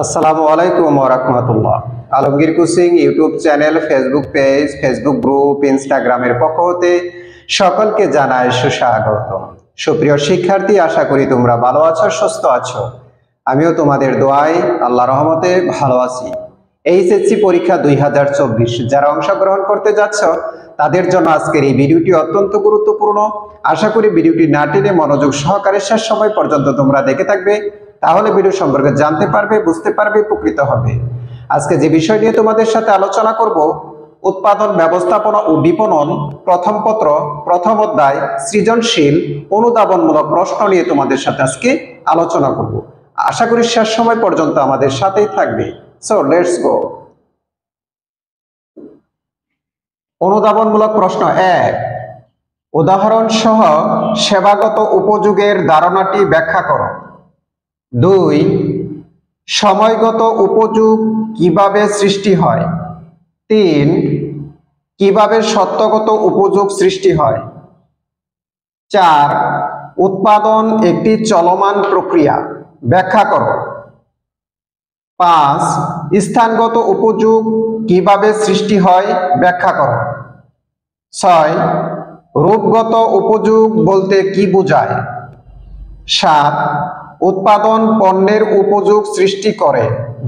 আসসালামু আলাইকুম ওয়া রাহমাতুল্লাহ। Alamgir coaching YouTube channel, Facebook page, Facebook group, ইনস্টাগ্রামের পক্ষ হতে সকলকে জানাই সুস্বাগতম। সুপ্রিয় শিক্ষার্থী, আশা করি তোমরা ভালো আছো, সুস্থ আছো। আমিও তোমাদের দোয়ায় আল্লাহর রহমতে ভালো আছি। এইচএসসি পরীক্ষা 2024 যারা অংশগ্রহণ করতে যাচ্ছ তাদের জন্য আজকের এই ভিডিওটি অত্যন্ত গুরুত্বপূর্ণ। আশা করি ভিডিওটি না টেনে মনোযোগ সহকারে শেষ সময় পর্যন্ত তোমরা দেখে থাকবে, তাহলে ভিডিও সম্পর্কে জানতে পারবে, বুঝতে পারবে, উপকৃত হবে। আজকে যে বিষয় নিয়ে তোমাদের সাথে আলোচনা করব, উৎপাদন ব্যবস্থাপনা ও বিপণন প্রথম পত্র প্রথম অধ্যায় সৃজনশীল অনুধাবনমূলক প্রশ্ন নিয়ে তোমাদের সাথে আজকে আলোচনা করব। আশা করি শেষ সময় পর্যন্ত আমাদের সাথেই থাকবে। So let's go. অনুধাবনমূলক প্রশ্ন 1, উদাহরণ সহ সেবাগত উপযোগের ধারণাটি ব্যাখ্যা করো। 2, সময়গত উপযোগ কিভাবে সৃষ্টি হয়। 3, কিভাবে সত্যগত উপযোগ সৃষ্টি হয়। 4, উৎপাদন একটি চলমান প্রক্রিয়া, ব্যাখ্যা করো। 5, স্থানগত উপযোগ কিভাবে সৃষ্টি হয়, ব্যাখ্যা করো। 6, রূপগত উপযোগ বলতে কি বোঝায়। 7, উৎপাদন পণ্যের উপযোগ সৃষ্টি করে,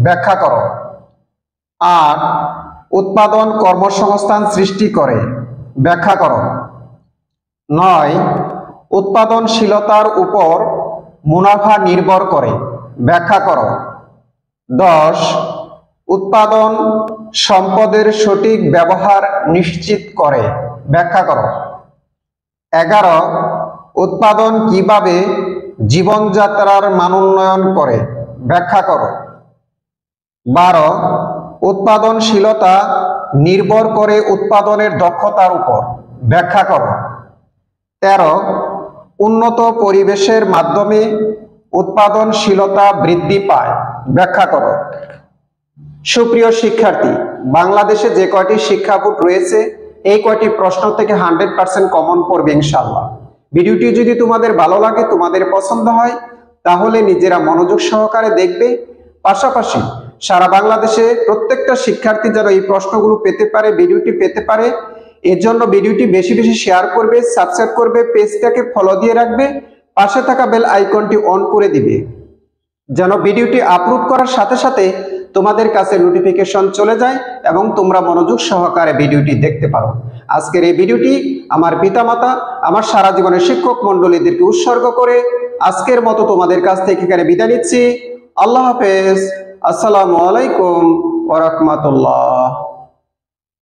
ব্যাখ্যা করো। 8, উৎপাদন কর্মসংস্থান সৃষ্টি করে, ব্যাখ্যা করো। 9, উৎপাদনশীলতার উপর মুনাফা নির্ভর করে, ব্যাখ্যা করো। 10, উৎপাদন সম্পদের সঠিক ব্যবহার নিশ্চিত করে, ব্যাখ্যা করো। 11, উৎপাদন কিভাবে জীবনযাত্রার মানোন্নয়ন করে, ব্যাখ্যা করো। 12, উৎপাদনশীলতা নির্ভর করে উৎপাদনের দক্ষতার উপর, ব্যাখ্যা করো। 13, উন্নত পরিবেশের মাধ্যমে উৎপাদনশীলতা বৃদ্ধি পায়, ব্যাখ্যা করো। সুপ্রিয় শিক্ষার্থী, বাংলাদেশে যে কয়টি শিক্ষা বোর্ড রয়েছে এই কয়টি প্রশ্ন থেকে 100% কমন পড়বে ইনশাআল্লাহ। ভিডিওটি যদি তোমাদের ভালো লাগে, তোমাদের পছন্দ হয়, তাহলে নিজেরা মনোযোগ সহকারে দেখবে। পাশাপাশি সারা বাংলাদেশে প্রত্যেকটা শিক্ষার্থী যেন এই প্রশ্নগুলো পেতে পারে, ভিডিওটি পেতে পারে, এর জন্য ভিডিওটি বেশি বেশি শেয়ার করবে, সাবস্ক্রাইব করবে, পেজটাকে ফলো দিয়ে রাখবে, পাশে থাকা বেল আইকনটি অন করে দিবে, যেন ভিডিওটি আপলোড করার সাথে সাথে তোমাদের কাছে নোটিফিকেশন চলে যায় এবং তোমরা মনোযোগ সহকারে ভিডিওটি দেখতে পারো। আজকের এই ভিডিওটি আমার পিতামাতা, আমার সারা জীবনের শিক্ষক মণ্ডলীদেরকে উৎসর্গ করে আজকের মতো তোমাদের কাছ থেকে এখানে বিদায় নিচ্ছি। আল্লাহ হাফেজ। আসসালামু আলাইকুম ওয়া রাহমাতুল্লাহ।